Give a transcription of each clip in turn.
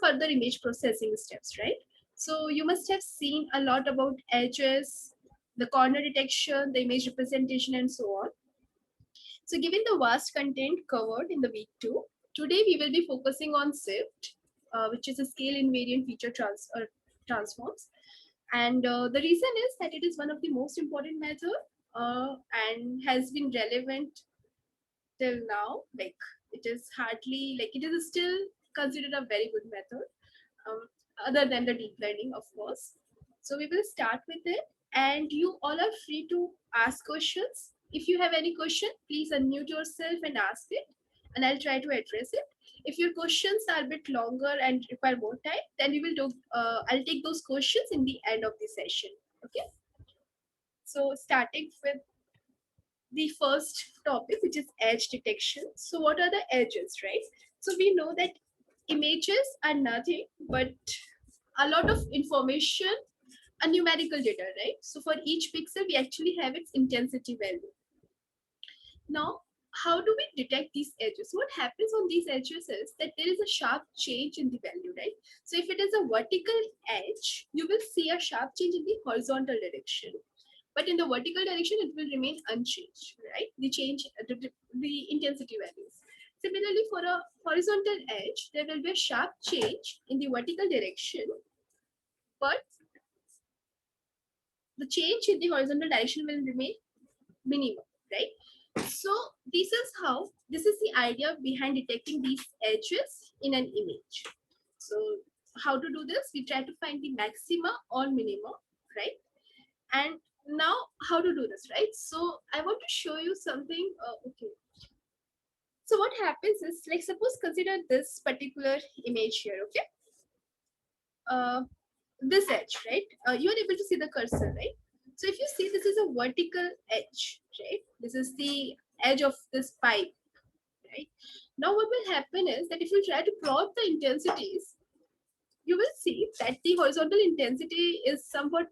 further image processing steps, right? So you must have seen a lot about edges, the corner detection, the image representation, and so on. So given the vast content covered in the week 2, today we will be focusing on SIFT, which is a scale invariant feature transforms. And the reason is that it is one of the most important method and has been relevant till now. Like it is hardly, like it is still considered a very good method, um, other than the deep learning, of course. So we will start with it, and you all are free to ask questions. If you have any question, please unmute yourself and ask it, and I'll try to address it. If your questions are a bit longer and require more time, then we will do. I'll take those questions in the end of the session. Okay. So starting with the first topic, which is edge detection. So what are the edges, right? So we know that images are nothing but a lot of information, a numerical data, right? So for each pixel, we actually have its intensity value. Now, how do we detect these edges? What happens on these edges is that there is a sharp change in the value, right? So if it is a vertical edge, you will see a sharp change in the horizontal direction. But in the vertical direction, it will remain unchanged, right? The change, the intensity values. Similarly, for a horizontal edge, there will be a sharp change in the vertical direction, but the change in the horizontal direction will remain minimum, right? So this is the idea behind detecting these edges in an image. So how to do this? We try to find the maxima or minima, right? And now how to do this, right? So I want to show you something. Okay. So what happens is, like, suppose consider this particular image here, okay? This edge, right? You are able to see the cursor, right? So if you see, this is a vertical edge, right? This is the edge of this pipe, right? Now what will happen is that if you try to plot the intensities, you will see that the horizontal intensity is somewhat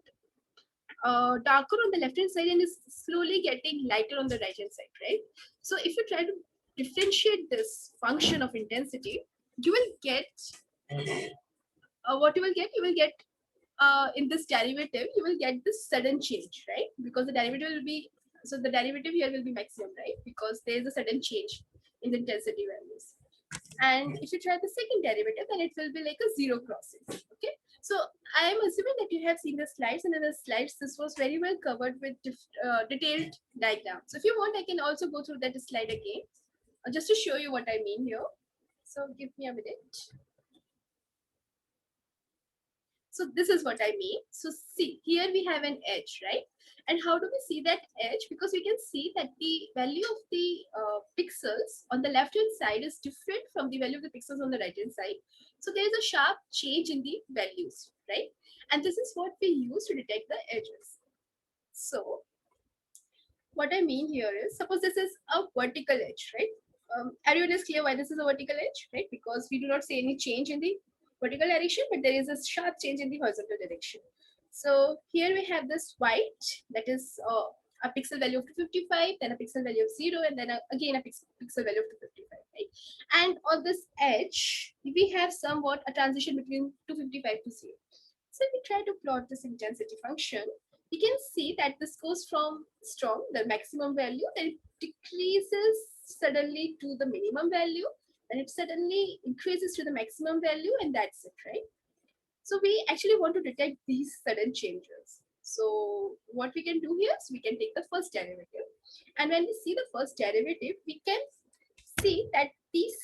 darker on the left hand side and is slowly getting lighter on the right hand side, right? So if you try to differentiate this function of intensity, you will get what you will get in this derivative, you will get this sudden change, right? Because the derivative will be, so the derivative here will be maximum, right? Because there is a sudden change in the intensity values. And if you try the second derivative, then it will be like a zero crossing. Okay. So I am assuming that you have seen the slides, and in the slides, this was very well covered with detailed diagrams. So if you want, I can also go through that slide again, just to show you what I mean here. So give me a minute. So this is what I mean. So see, here we have an edge, right? And how do we see that edge? Because we can see that the value of the pixels on the left hand side is different from the value of the pixels on the right hand side. So there is a sharp change in the values, right? And this is what we use to detect the edges. So what I mean here is, suppose this is a vertical edge, right? Everyone is clear why this is a vertical edge, right? Because we do not see any change in the vertical direction, but there is a sharp change in the horizontal direction. So here we have this white, that is a pixel value of 255, then a pixel value of 0, and then again a pixel value of 255, right? And on this edge, we have somewhat a transition between 255 to 0. So if we try to plot this intensity function, we can see that this goes from strong, the maximum value, then it decreases suddenly to the minimum value, then it suddenly increases to the maximum value, and that's it, right? So we actually want to detect these sudden changes. So what we can do here is we can take the first derivative, and when we see the first derivative, we can see that these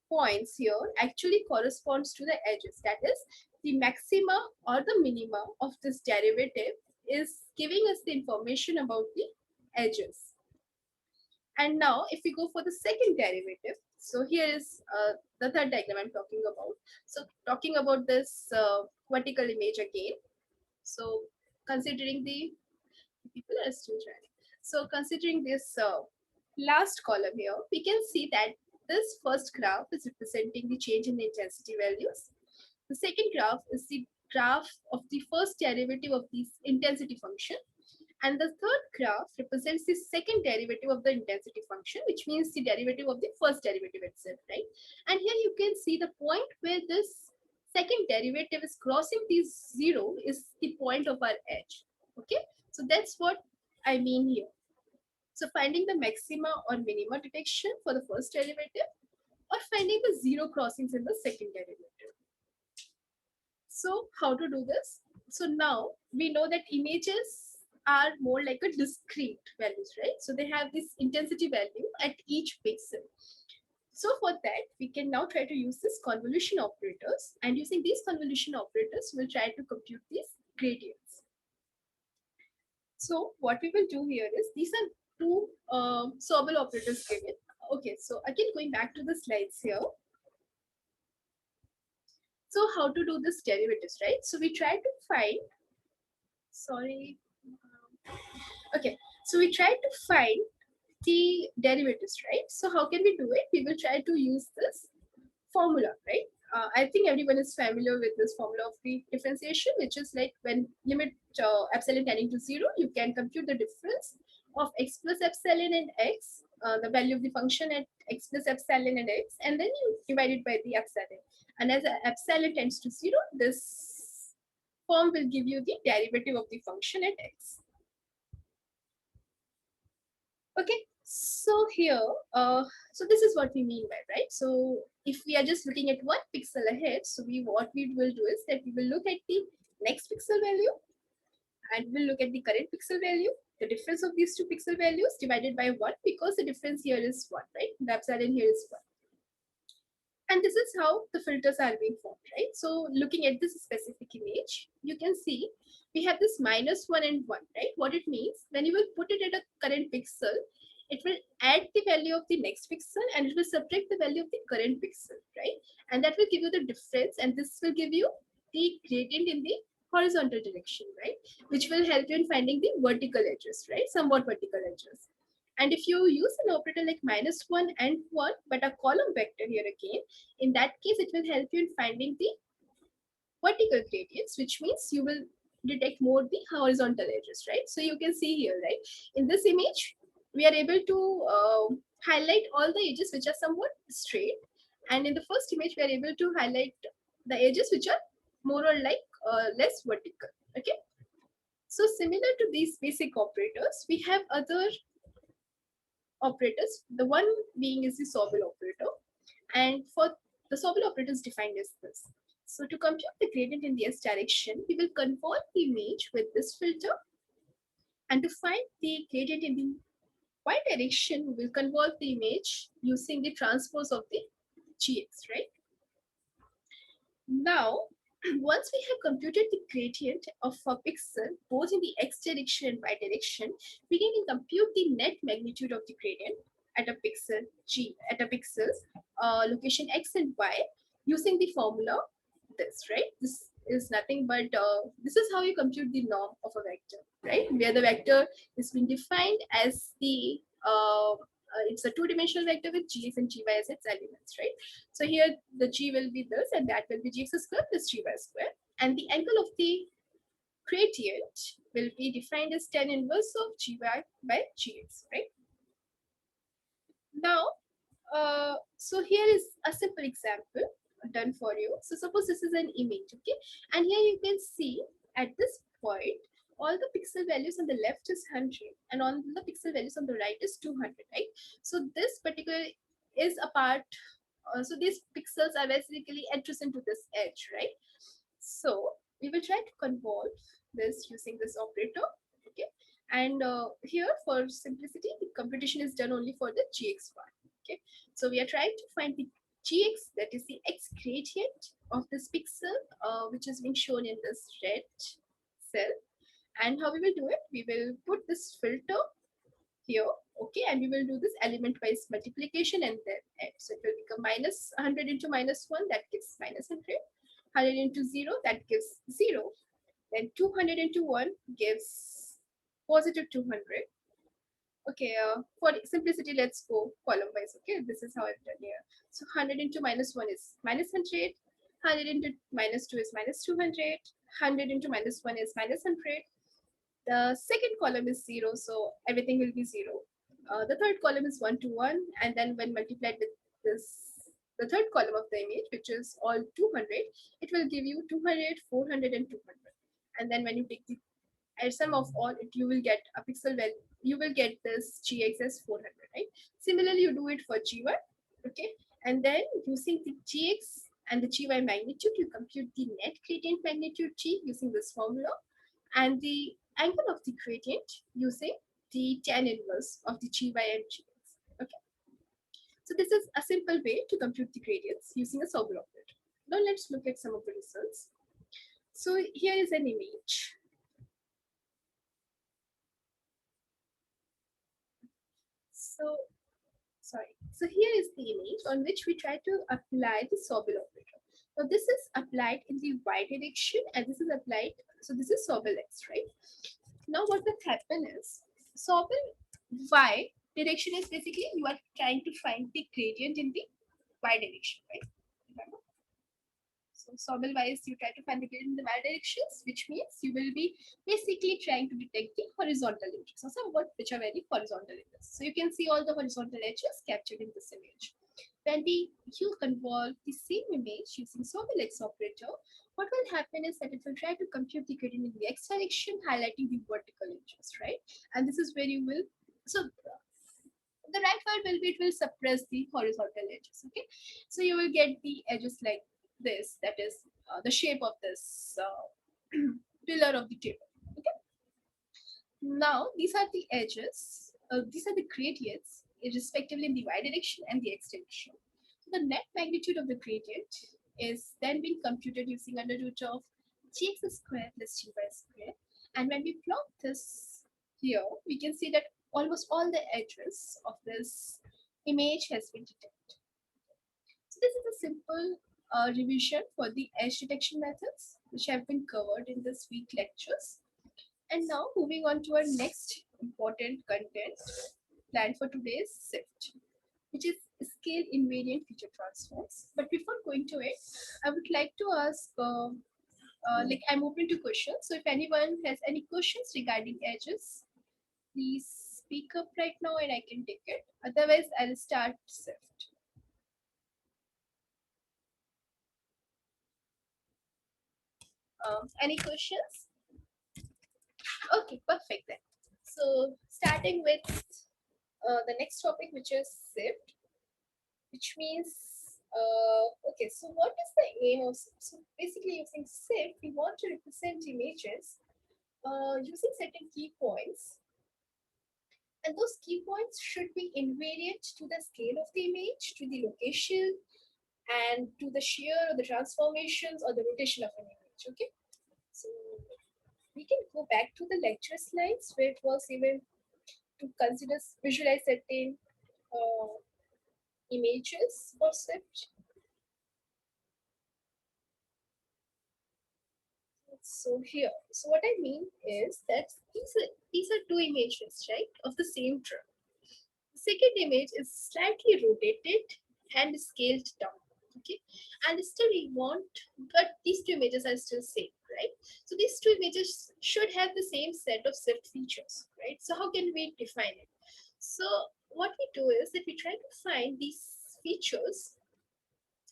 points here actually corresponds to the edges. That is, the maxima or the minima of this derivative is giving us the information about the edges. And now if we go for the second derivative, so here is the third diagram I'm talking about. So talking about this vertical image again. So considering the people are still trying. So considering this last column here, we can see that this first graph is representing the change in the intensity values. The second graph is the graph of the first derivative of this intensity function. And the third graph represents the second derivative of the intensity function, which means the derivative of the first derivative itself, right? And here you can see the point where this second derivative is crossing the 0 is the point of our edge. Okay, so that's what I mean here. So finding the maxima or minima detection for the first derivative, or finding the 0 crossings in the second derivative. So how to do this? So now we know that images are more like a discrete values, right? So they have this intensity value at each pixel. So for that, we can now try to use this convolution operators, and using these convolution operators, we'll try to compute these gradients. So what we will do here is, these are two Sobel operators given. Okay, so again going back to the slides here. So how to do this derivatives, right? So we try to find, sorry, okay, so we try to find the derivatives, right? So how can we do it? We will try to use this formula, right? I think everyone is familiar with this formula of the differentiation, which is like when limit epsilon tending to 0, you can compute the difference of x plus epsilon and x, the value of the function at x plus epsilon and x, and then you divide it by the epsilon. And as epsilon tends to 0, this form will give you the derivative of the function at x. Okay, so here, so this is what we mean by, right? So if we are just looking at one pixel ahead, so what we will do is that we will look at the next pixel value, and we'll look at the current pixel value, the difference of these two pixel values divided by 1, because the difference here is 1, right? The epsilon here is 1. And this is how the filters are being formed, right? So looking at this specific image, you can see we have this -1 and 1, right? What it means, when you will put it at a current pixel, it will add the value of the next pixel and it will subtract the value of the current pixel, right? And that will give you the difference, and this will give you the gradient in the horizontal direction, right? Which will help you in finding the vertical edges, right? Somewhat vertical edges. And if you use an operator like -1 and 1, but a column vector here again, in that case, it will help you in finding the vertical gradients, which means you will detect more the horizontal edges, right? So you can see here, right? In this image, we are able to highlight all the edges which are somewhat straight. And in the first image, we are able to highlight the edges which are more or like less vertical, okay? So similar to these basic operators, we have other operators. The one being is the Sobel operator. And for the Sobel operator is defined as this. So to compute the gradient in the S direction, we will convert the image with this filter. And to find the gradient in the Y direction, we will convert the image using the transpose of the GX, right? Now, once we have computed the gradient of a pixel, both in the X direction and Y direction, we can compute the net magnitude of the gradient at a pixel G, at a pixel's location X and Y, using the formula this, right? This is nothing but, this is how you compute the norm of a vector, right? Where the vector is being defined as the, it's a two-dimensional vector with G's and Gy as its elements, right? So here the G will be this, and that will be Gx square plus Gy square. And the angle of the gradient will be defined as tan inverse of Gy by Gx, right? Now, so here is a simple example done for you. So suppose this is an image, okay? And here you can see at this point, all the pixel values on the left is 100 and on the pixel values on the right is 200, right? So this particular is a part, so these pixels are basically adjacent to this edge, right? So we will try to convert this using this operator, okay? And here for simplicity, the computation is done only for the Gx part, okay? So we are trying to find the Gx, that is the X gradient of this pixel, which is being shown in this red cell. And how we will do it? We will put this filter here, okay, and we will do this element wise multiplication and then add. So it will become -100 into -1, that gives -100. 100 into 0, that gives 0. Then 200 into 1 gives positive 200. Okay, for simplicity, let's go column wise. Okay, this is how I've done here. So 100 into -1 is -100. 100 into -2 is -200. 100 into -1 is -100. The second column is 0, so everything will be 0. The third column is 1 to 1, and then when multiplied with this the third column of the image, which is all 200, it will give you 200, 400, and 200. And then when you take the sum of all, you will get a pixel value. You will get this GX as 400, right? Similarly, you do it for G1, okay? And then using the GX and the GY magnitude, you compute the net gradient magnitude G using this formula, and the angle of the gradient using the tan inverse of the GY and GX. Okay. So this is a simple way to compute the gradients using a Sobel operator. Now let's look at some of the results. So here is an image. So here is the image on which we try to apply the Sobel operator. Now this is applied in the y direction and this is applied, so this is Sobel x, right? Now what will happen is, Sobel y direction is basically you are trying to find the gradient in the y direction, right? Remember? So Sobel wise, you try to find the gradient in the y directions, which means you will be basically trying to detect the horizontal edges, so somewhat which are very horizontal edges. So you can see all the horizontal edges captured in this image. When you convert the same image using Sobel x operator, what will happen is that it will try to compute the gradient in the x direction, highlighting the vertical edges, right? And this is where you will, so the right word will be, it will suppress the horizontal edges, okay? So you will get the edges like this, that is the shape of this pillar of the table, okay? Now these are the edges, these are the gradients respectively in the y direction and the x direction. So the net magnitude of the gradient is then being computed using under root of gx square plus gy square, and when we plot this here, we can see that almost all the edges of this image has been detected. So this is a simple revision for the edge detection methods which have been covered in this week lectures. And now moving on to our next important content planned for today's SIFT, which is scale invariant feature transforms. But before going to it, I would like to ask, like I'm open to questions. So if anyone has any questions regarding edges, please speak up right now and I can take it. Otherwise, I'll start SIFT. Any questions? Okay, perfect then. So starting with the next topic, which is SIFT, which means, okay, so what is the aim of SIFT? So basically using SIFT, we want to represent images using certain key points, and those key points should be invariant to the scale of the image, to the location, and to the shear or the transformations or the rotation of an image, okay? So we can go back to the lecture slides where it was even to consider visualize certain images for SIFT. So here, so what I mean is that these are two images, right, of the same drum. The second image is slightly rotated and scaled down, okay, and still we want, but these two images are still same, right? So these two images should have the same set of SIFT features, right? So how can we define it? So what we do is that we try to find these features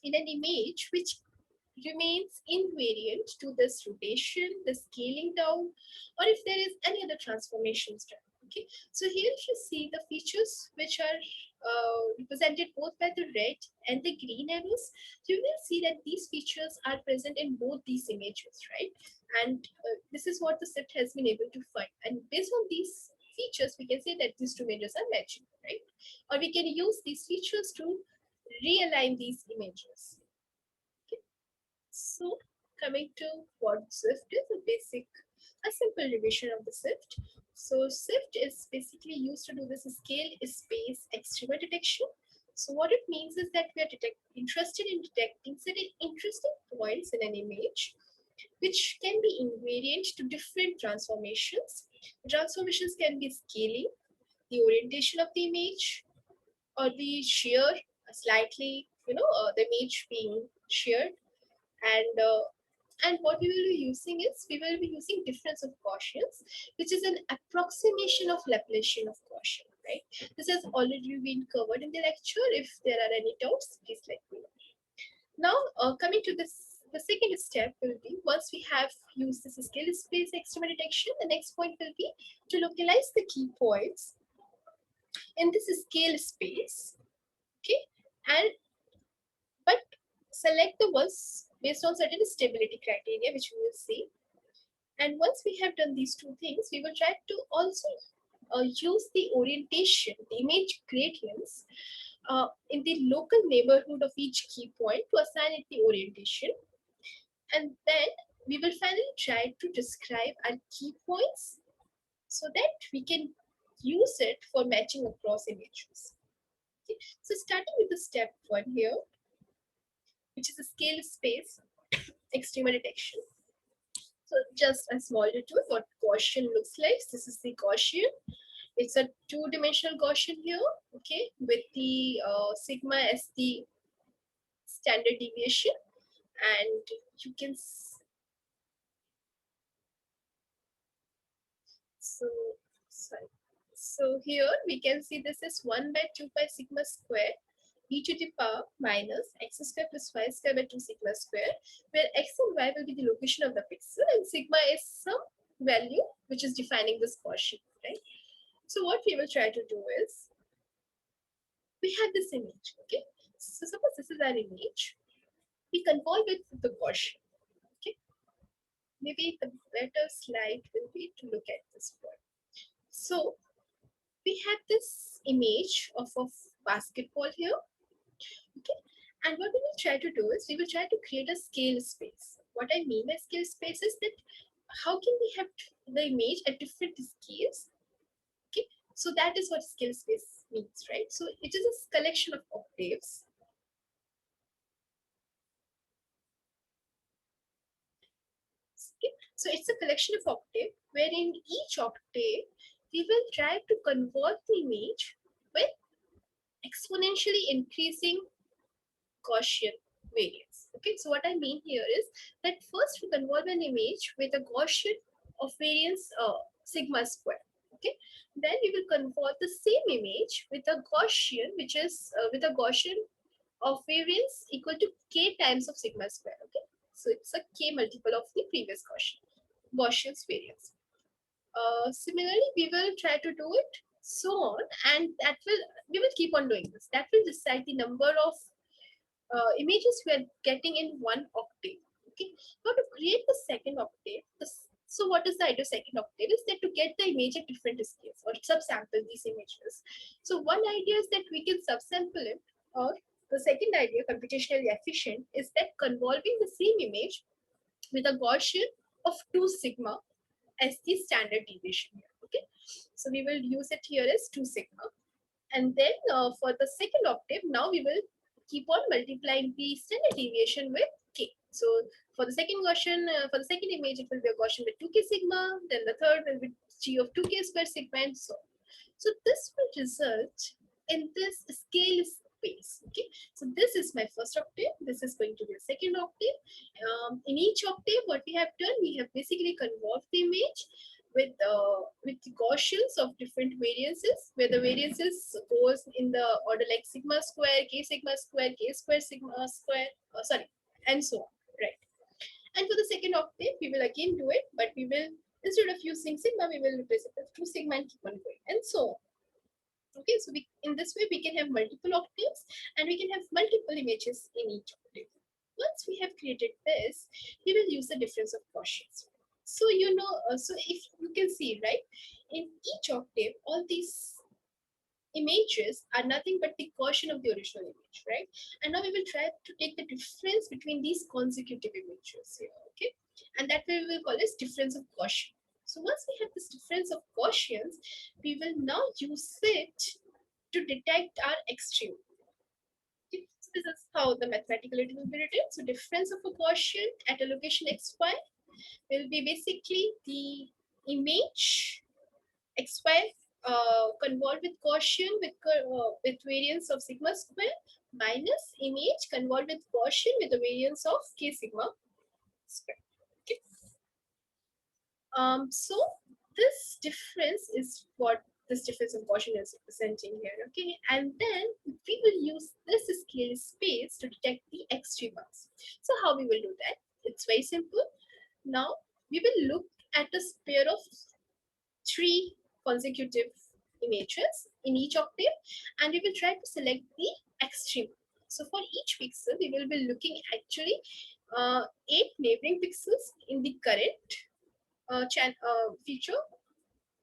in an image which remains invariant to this rotation, the scaling down, or if there is any other transformations done. Okay, so here you see the features which are represented both by the red and the green arrows. So you will see that these features are present in both these images, right? And this is what the SIFT has been able to find. And based on these features, we can say that these two images are matching, right? Or we can use these features to realign these images. So coming to what SIFT is, a simple revision of the SIFT. So SIFT is basically used to do this scale space extrema detection. So what it means is that we are interested in detecting certain interesting points in an image which can be invariant to different transformations. The transformations can be scaling, the orientation of the image, or the shear, slightly, the image being sheared, and what we will be using is, we will be using difference of Gaussians, which is an approximation of Laplacian of Gaussian, right? This has already been covered in the lecture. If there are any doubts, please let me know. Now, coming to this, the second step will be, once we have used this scale space extrema detection, the next point will be to localize the key points in this scale space, okay, and but select the ones based on certain stability criteria, which we will see. And once we have done these two things, we will try to also use the orientation, the image gradients in the local neighborhood of each key point to assign it the orientation. And then we will finally try to describe our key points so that we can use it for matching across images. Okay. So starting with the step 1 here, which is a scale space extrema detection. So just a small detour, what Gaussian looks like. This is the Gaussian. It's a two-dimensional Gaussian here, okay, with the sigma as the standard deviation, and you can so sorry. So here we can see this is 1 by 2 pi sigma square e to the power minus x square plus y square by 2 sigma square, where x and y will be the location of the pixel and sigma is some value which is defining this Gaussian, right? So what we will try to do is, we have this image, okay? So suppose this is our image. We convolve it with the Gaussian, okay? Maybe the better slide will be to look at this point. So we have this image of a basketball here, okay? And what we will try to do is, we will try to create a scale space. What I mean by scale space is that how can we have the image at different scales? Okay, so that is what scale space means, right? So it is a collection of octaves. Okay, so it's a collection of octave, where in each octave we will try to convert the image with exponentially increasing Gaussian variance. Okay, so what I mean here is that first we convolve an image with a Gaussian of variance sigma square. Okay, then we will convert the same image with a Gaussian, which is with a Gaussian of variance equal to k times of sigma square. Okay, so it's a k multiple of the previous Gaussian's variance. Similarly, we will try to do it so on, and that will, we will keep on doing this. That will decide the number of images we are getting in one octave. Okay, now to create the second octave, so what is the idea of second octave is that to get the image at different scales or subsample these images. So one idea is that we can subsample it, or the second idea, computationally efficient, is that convolving the same image with a Gaussian of 2 sigma as the standard deviation here. Okay, so we will use it here as 2 sigma. And then for the second octave, now we will keep on multiplying the standard deviation with k. So for the second Gaussian, for the second image, it will be a Gaussian with 2k sigma. Then the third will be g of 2k square sigma, and so on. So this will result in this scale space. Okay, so this is my first octave. This is going to be a second octave. In each octave, what we have done, we have basically convolved the image with the Gaussians of different variances, where the variances goes in the order like sigma square, k square sigma square, sorry, and so on, right? And for the second octave, we will again do it, but we will, instead of using sigma, we will replace it with 2 sigma and keep on going, and so on. Okay, so we, in this way, we can have multiple octaves and we can have multiple images in each octave. Once we have created this, we will use the difference of Gaussians. So you know, so if you can see, right, in each octave, all these images are nothing but the Gaussian of the original image, right? And now we will try to take the difference between these consecutive images here, okay? And that we will call as difference of Gaussian. So once we have this difference of Gaussians, we will now use it to detect our extreme. Okay? So this is how the mathematical it will be written. So difference of a Gaussian at a location xy will be basically the image xy convolved with Gaussian with variance of sigma square minus image convolved with Gaussian with the variance of k sigma square. Okay. So this difference is what this difference in portion is representing here, okay? And then we will use this scale space to detect the extremas. So how we will do that? It's very simple. Now we will look at a pair of 3 consecutive images in each octave, and we will try to select the extreme. So for each pixel, we will be looking actually 8 neighboring pixels in the current feature,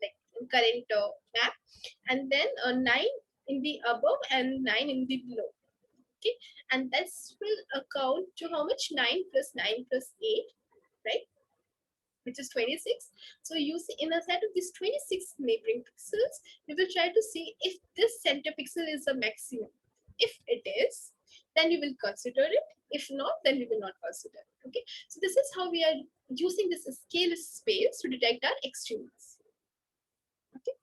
like in current map, and then 9 in the above and 9 in the below. Okay, and this will account to how much? 9 plus 9 plus 8, right? Which is 26. So you see in a set of these 26 neighboring pixels, we will try to see if this center pixel is a maximum. If it is, then we will consider it. If not, then we will not consider it. Okay. So this is how we are using this scale space to detect our extremes. Okay.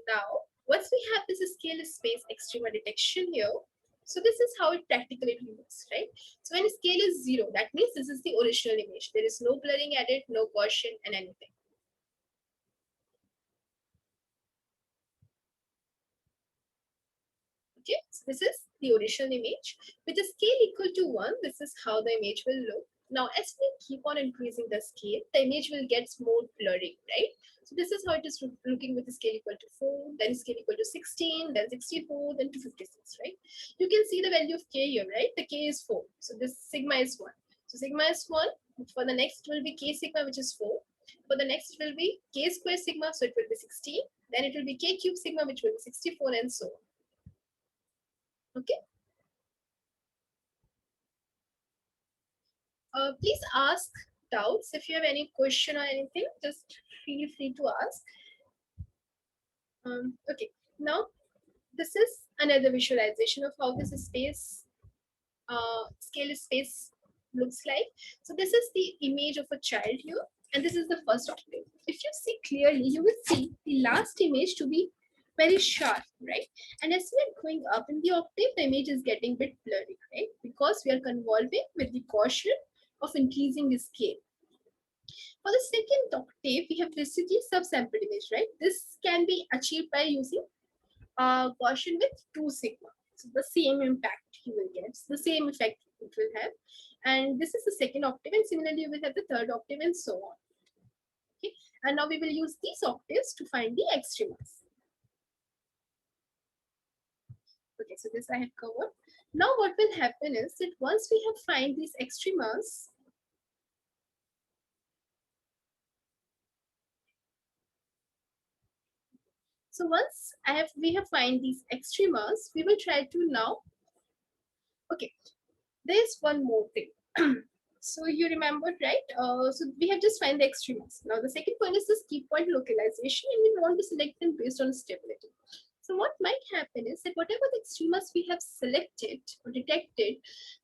Now, once we have this scale space extrema detection here, so this is how it practically looks, right? So when scale is 0, that means this is the original image. There is no blurring added, no Gaussian and anything. Okay, so this is the original image. With a scale equal to 1, this is how the image will look. Now, as we keep on increasing the scale, the image will get more blurry, right? So this is how it is looking with the scale equal to 4, then scale equal to 16, then 64, then to 56, right? You can see the value of k here, right? The k is 4. So this sigma is 1. So sigma is 1. For the next will be k sigma, which is 4. For the next will be k square sigma, so it will be 16. Then it will be k cube sigma, which will be 64, and so on. Okay. Please ask doubts. If you have any question or anything, just feel free to ask. Okay, now this is another visualization of how this space, scale space looks like. So this is the image of a child here, and this is the first octave. If you see clearly, you will see the last image to be very sharp, right? And as we are going up in the octave, the image is getting a bit blurry, right? Because we are convolving with the caution of increasing the scale. For the second octave, we have basically subsampled image, right? This can be achieved by using Gaussian with 2 sigma. So the same impact you will get, the same effect it will have. And this is the second octave, and similarly we will have the third octave and so on. Okay, and now we will use these octaves to find the extremas. Okay, so this I have covered. Now what will happen is that once we have find these extremas, so once we have find these extremas, we will try to now, okay, there's one more thing. So you remember, right? So we have just find the extremas. Now the second point is this key point localization, and we want to select them based on stability. So what might happen is that whatever the extremas we have selected or detected,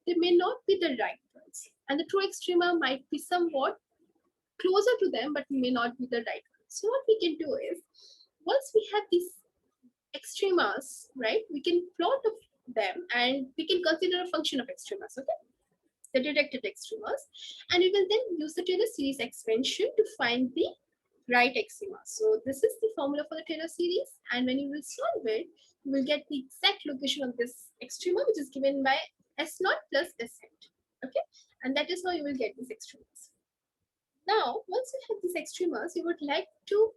they may not be the right ones. And the true extrema might be somewhat closer to them, but may not be the right one. So what we can do is, once we have these extremas, right, we can plot of them and we can consider a function of extremas, okay? The detected extremas, and we will then use the Taylor series expansion to find the right extrema. So this is the formula for the Taylor series, and when you will solve it, you will get the exact location of this extrema, which is given by S naught plus S hat. Okay, and that is how you will get these extremas. Now, once you have these extremas, you would like to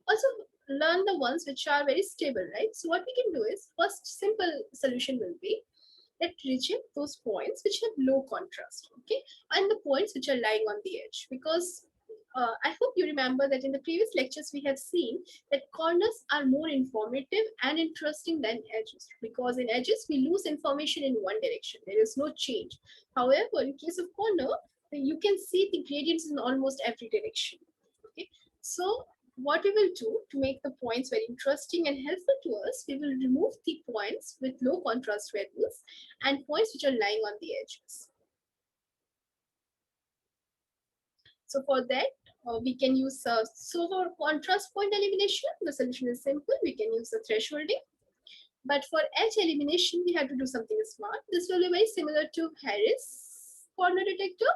also learn the ones which are very stable, right? So what we can do is, first simple solution will be that reject those points which have low contrast, okay, and the points which are lying on the edge. Because I hope you remember that in the previous lectures we have seen that corners are more informative and interesting than edges, because in edges we lose information in one direction, there is no change. However, in case of corner, you can see the gradients in almost every direction. Okay, so what we will do to make the points very interesting and helpful to us, we will remove the points with low contrast values and points which are lying on the edges. So for that, we can use so for contrast point elimination, the solution is simple. We can use the thresholding. But for edge elimination, we have to do something smart. This will be very similar to Harris corner detector,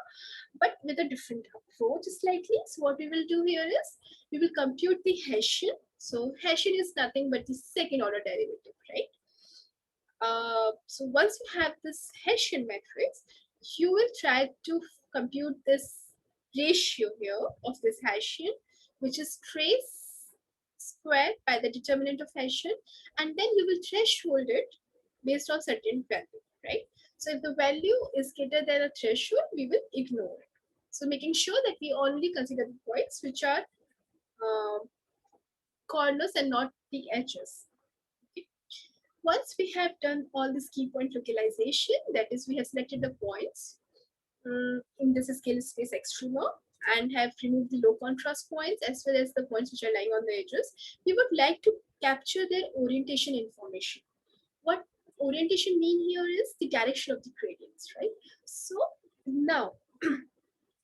but with a different approach slightly. So what we will do here is, we will compute the Hessian So Hessian is nothing but the second order derivative, right? So once you have this Hessian matrix, you will try to compute this ratio here of this Hessian, which is trace squared by the determinant of Hessian, and then you will threshold it based on certain value, right? So if the value is greater than a threshold, we will ignore it. So making sure that we only consider the points which are corners and not the edges. Okay. Once we have done all this key point localization, that is, we have selected the points in this scale space extrema and have removed the low contrast points as well as the points which are lying on the edges, we would like to capture their orientation information. What orientation mean here is the direction of the gradients, right? So now,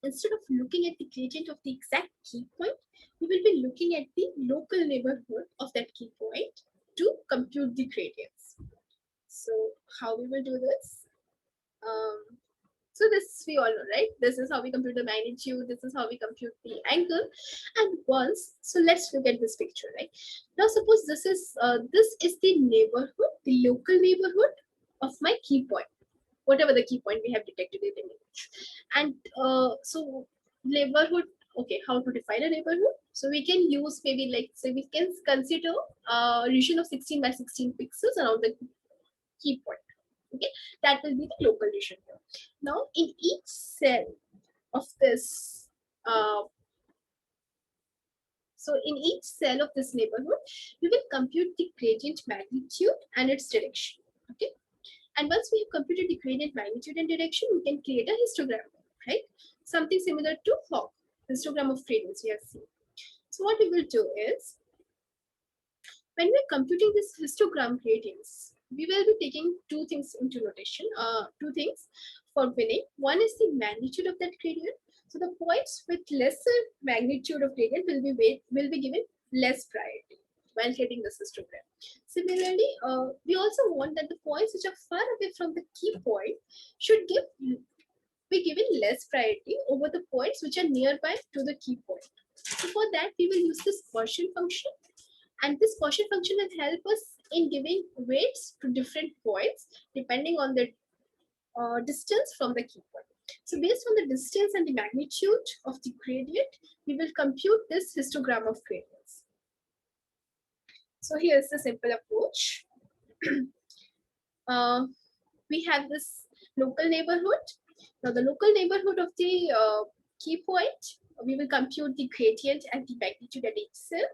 instead of looking at the gradient of the exact key point, we will be looking at the local neighborhood of that key point to compute the gradients. So how we will do this? So this we all know, right? This is how we compute the magnitude. This is how we compute the angle. And once, so let's look at this picture, right? Now suppose this is the neighborhood, the local neighborhood of my key point, whatever the key point we have detected in the image. And so neighborhood, okay, how to define a neighborhood? So we can use maybe like, say we can consider a region of 16 by 16 pixels around the key point. Okay, that will be the local region here. Now in each cell of this so in each cell of this neighborhood, we will compute the gradient magnitude and its direction. Okay, and once we have computed the gradient magnitude and direction, we can create a histogram, right? Something similar to fog, histogram of gradients we have seen. So what we will do is, when we're computing this histogram gradients, we will be taking two things into notation, two things for winning. One is the magnitude of that gradient. So the points with lesser magnitude of gradient will be given less priority while getting this histogram. Similarly, we also want that the points which are far away from the key point should be given less priority over the points which are nearby to the key point. So for that, we will use this Gaussian function, and this Gaussian function will help us in giving weights to different points depending on the distance from the key point. So based on the distance and the magnitude of the gradient, we will compute this histogram of gradients. So here's the simple approach. We have this local neighborhood. Now the local neighborhood of the key point, we will compute the gradient and the magnitude at each cell.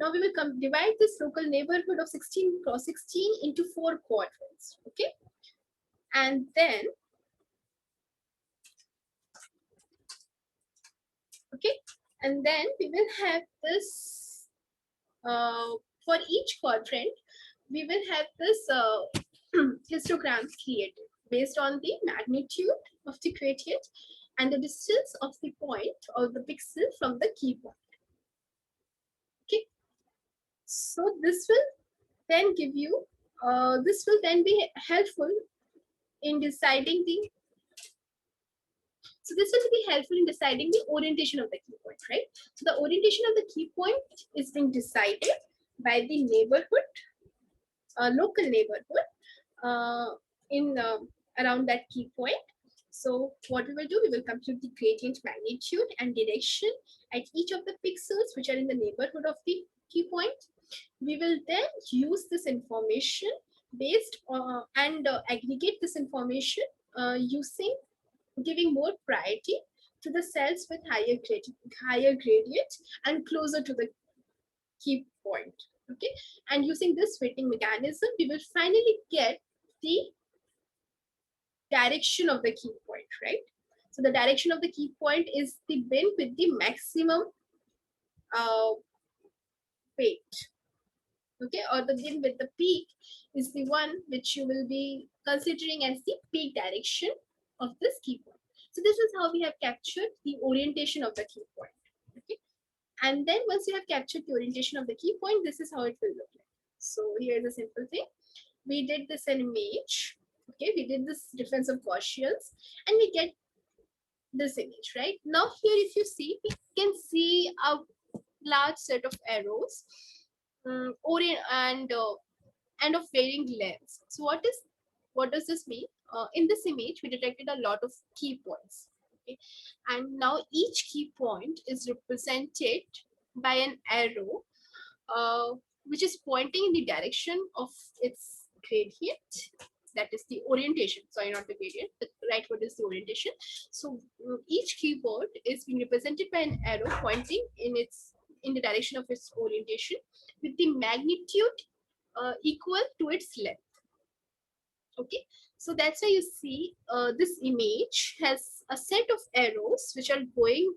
Now we will divide this local neighborhood of 16 cross 16 into 4 quadrants. Okay, and then we will have this for each quadrant. We will have this histograms created based on the magnitude of the gradient and the distance of the point or the pixel from the key point. Okay, so this will then give you this will then be helpful in deciding the orientation of the key point, right? So the orientation of the key point is being decided by the neighborhood, local neighborhood in around that key point. So what we will do, we will compute the gradient magnitude and direction at each of the pixels which are in the neighborhood of the key point. We will then use this information based and aggregate this information using giving more priority to the cells with higher gradient and closer to the key point. Okay, and using this weighting mechanism, we will finally get the direction of the key point, right? So the direction of the key point is the bin with the maximum weight. Okay, or the bin with the peak is the one which you will be considering as the peak direction of this key point. So this is how we have captured the orientation of the key point. Okay, and then once you have captured the orientation of the key point, this is how it will look like. So here's a simple thing. We did this in image. Okay, we did this difference of Gaussians, and we get this image, right? Now here, if you see, we can see a large set of arrows orient and of varying lengths. So what does this mean? In this image, we detected a lot of key points. Okay, and now each key point is represented by an arrow, uh, which is pointing in the direction of its gradient. That is the orientation. Sorry, not the gradient. The right word is the orientation. So each keyboard is being represented by an arrow pointing in the direction of its orientation with the magnitude equal to its length. Okay, so that's why you see this image has a set of arrows which are going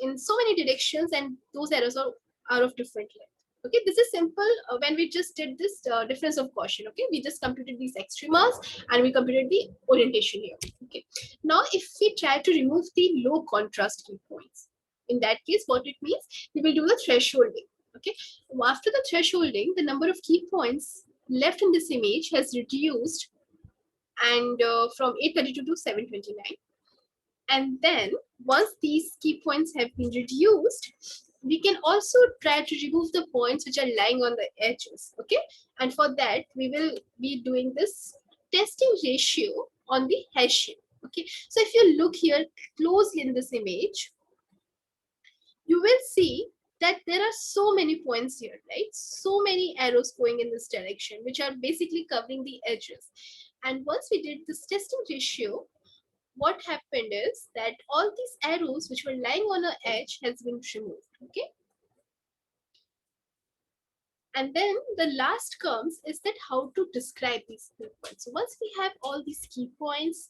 in so many directions, and those arrows are of different length. Okay, this is simple. When we just did this difference of Gaussian, okay, we just computed these extremas and we computed the orientation here. Okay, now if we try to remove the low contrast key points, in that case what it means, we will do the thresholding. Okay, after the thresholding, the number of key points left in this image has reduced, and from 832 to 729. And then once these key points have been reduced, we can also try to remove the points which are lying on the edges. Okay, and for that we will be doing this testing ratio on the Hessian. Okay, so if you look here closely in this image, you will see that there are so many points here, right? So many arrows going in this direction, which are basically covering the edges. And once we did this testing ratio, what happened is that all these arrows which were lying on an edge has been removed. Okay, and then the last comes is that how to describe these key points. So once we have all these key points,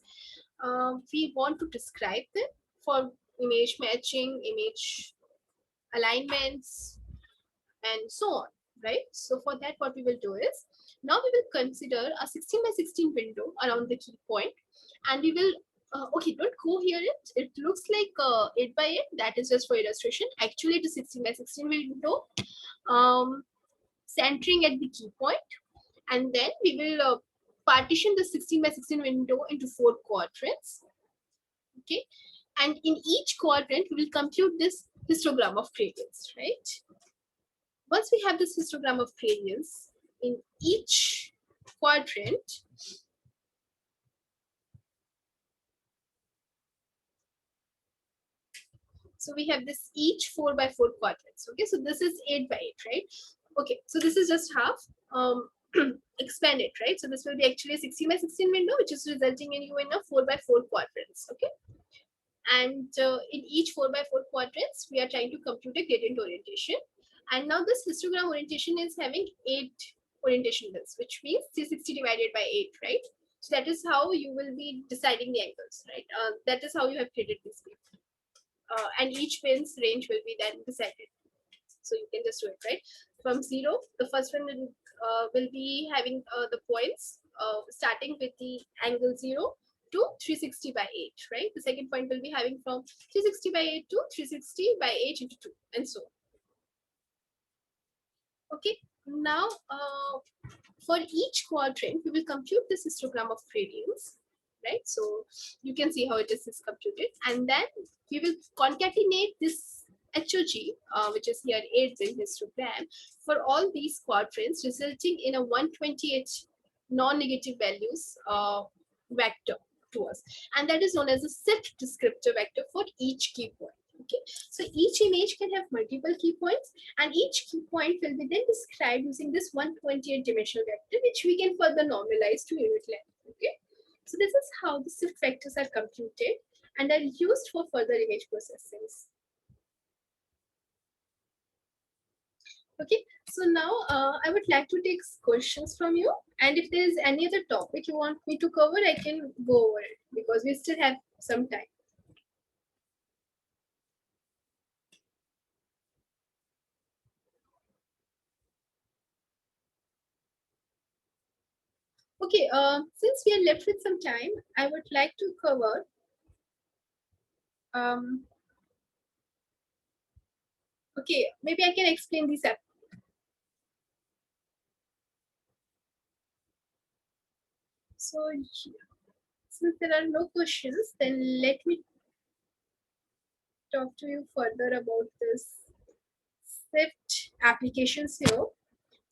we want to describe them for image matching, image alignments, and so on, right? So for that, what we will do is, now we will consider a 16 by 16 window around the key point, and we will okay, don't go here. It looks like 8 by 8. That is just for illustration. Actually, it is 16 by 16 window, centering at the key point, and then we will partition the 16 by 16 window into 4 quadrants. Okay, and in each quadrant, we will compute this histogram of gradients, right? Once we have this histogram of gradients in each quadrant, so we have this each 4 by 4 quadrants. Okay, so this is 8 by 8, right? Okay, so this is just half expanded, right? So this will be actually a 16 by 16 window, which is resulting in you in a 4 by 4 quadrants. Okay, and in each 4 by 4 quadrants, we are trying to compute a gradient orientation. And now this histogram orientation is having 8 orientation bits, which means 360 divided by 8, right? So that is how you will be deciding the angles, right? That is how you have created this bit. And each pin's range will be then decided. So you can just do it, right? From 0, the first one will be having the points starting with the angle 0 to 360 by 8, right? The second point will be having from 360 by 8 to 360 by 8 into 2, and so on. Okay, now for each quadrant, we will compute this histogram of gradients, right? So you can see how it is computed, and then we will concatenate this HOG, which is here 8-bin histogram, for all these quadrants, resulting in a 128 non-negative values vector to us, and that is known as a SIFT descriptor vector for each key point. Okay, so each image can have multiple key points, and each key point will be then described using this 128 dimensional vector, which we can further normalize to unit length. Okay, so this is how the SIFT vectors are computed and are used for further image processing. Okay, so now I would like to take questions from you, and if there is any other topic you want me to cover, I can go over it because we still have some time. Okay, since we are left with some time, I would like to cover okay, maybe I can explain this up. So since there are no questions, then let me talk to you further about this SIFT applications here.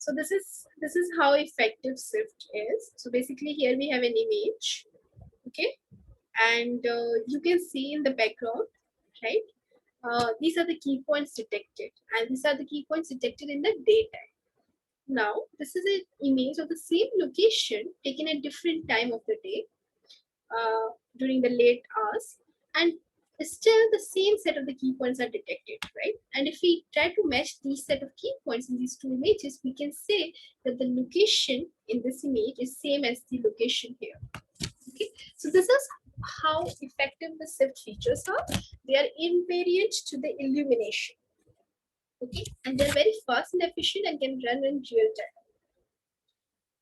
So this is how effective SIFT is. So basically here we have an image, okay, and you can see in the background, right? These are the key points detected, and these are the key points detected in the daytime. Now this is an image of the same location taken at different time of the day, during the late hours, and still the same set of the key points are detected, right? And if we try to match these set of key points in these two images, we can say that the location in this image is same as the location here. Okay, so this is how effective the SIFT features are. They are invariant to the illumination. Okay, and they're very fast and efficient and can run in real time.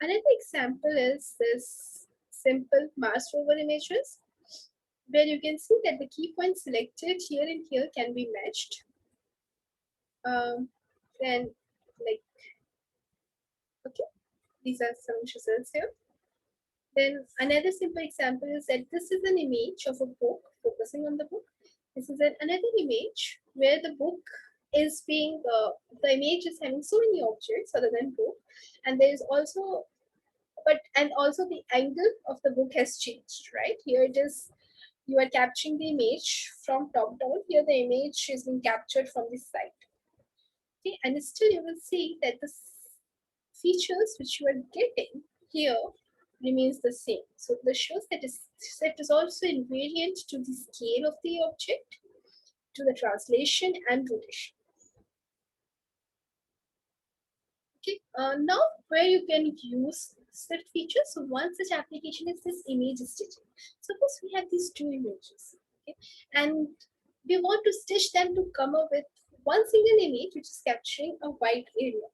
Another example is this simple Mars rover images, where you can see that the key points selected here and here can be matched. Then, like, okay, these are some results here. Then another simple example is that this is an image of a book, focusing on the book. This is another image where the book is being, the image is having so many objects other than book, and there is also, but and also the angle of the book has changed, right? Here it is, you are capturing the image from top down. Here the image is being captured from the side. Okay, and still you will see that the features which you are getting here remains the same. So this shows that set is also invariant to the scale of the object, to the translation and rotation. Okay, now where you can use SIFT features. So one such application is this image stitching. Suppose we have these two images, okay, and we want to stitch them to come up with one single image which is capturing a wide area.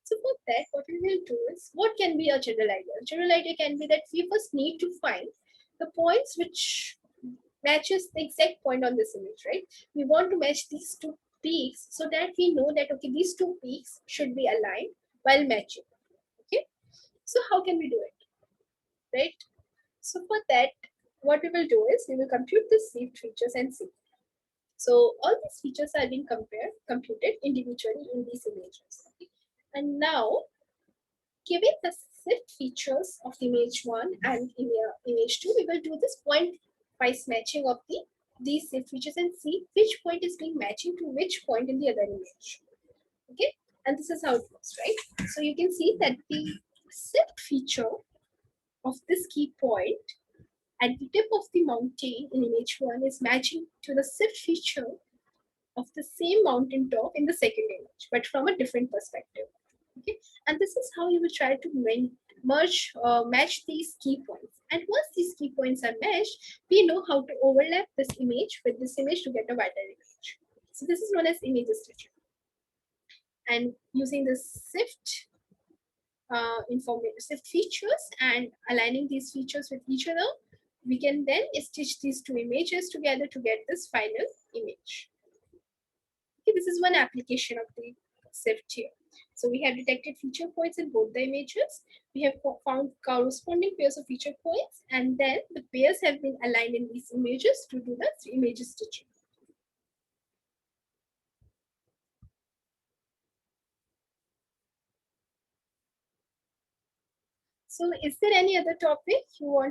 So for that, what we will do is, what can be a general idea? A general idea can be that we first need to find the points which matches the exact point on this image, right? We want to match these two peaks so that we know that, okay, these two peaks should be aligned while matching. Okay, so how can we do it, right? So for that, what we will do is we will compute the SIFT features and see. So all these features are being computed individually in these images. Okay? And now, given the SIFT features of image 1 and image 2, we will do this point-wise matching of these SIFT features and see which point is being matching to which point in the other image. Okay, and this is how it works, right? So you can see that the SIFT feature of this key point at the tip of the mountain in image 1 is matching to the SIFT feature of the same mountain top in the second image, but from a different perspective. Okay, and this is how you will try to match these key points. And once these key points are matched, we know how to overlap this image with this image to get a wider image. So this is known as image stitching. And using the SIFT SIFT features and aligning these features with each other, we can then stitch these two images together to get this final image. Okay, this is one application of the SIFT here. So we have detected feature points in both the images. We have found corresponding pairs of feature points, and then the pairs have been aligned in these images to do the image stitching. So is there any other topic you want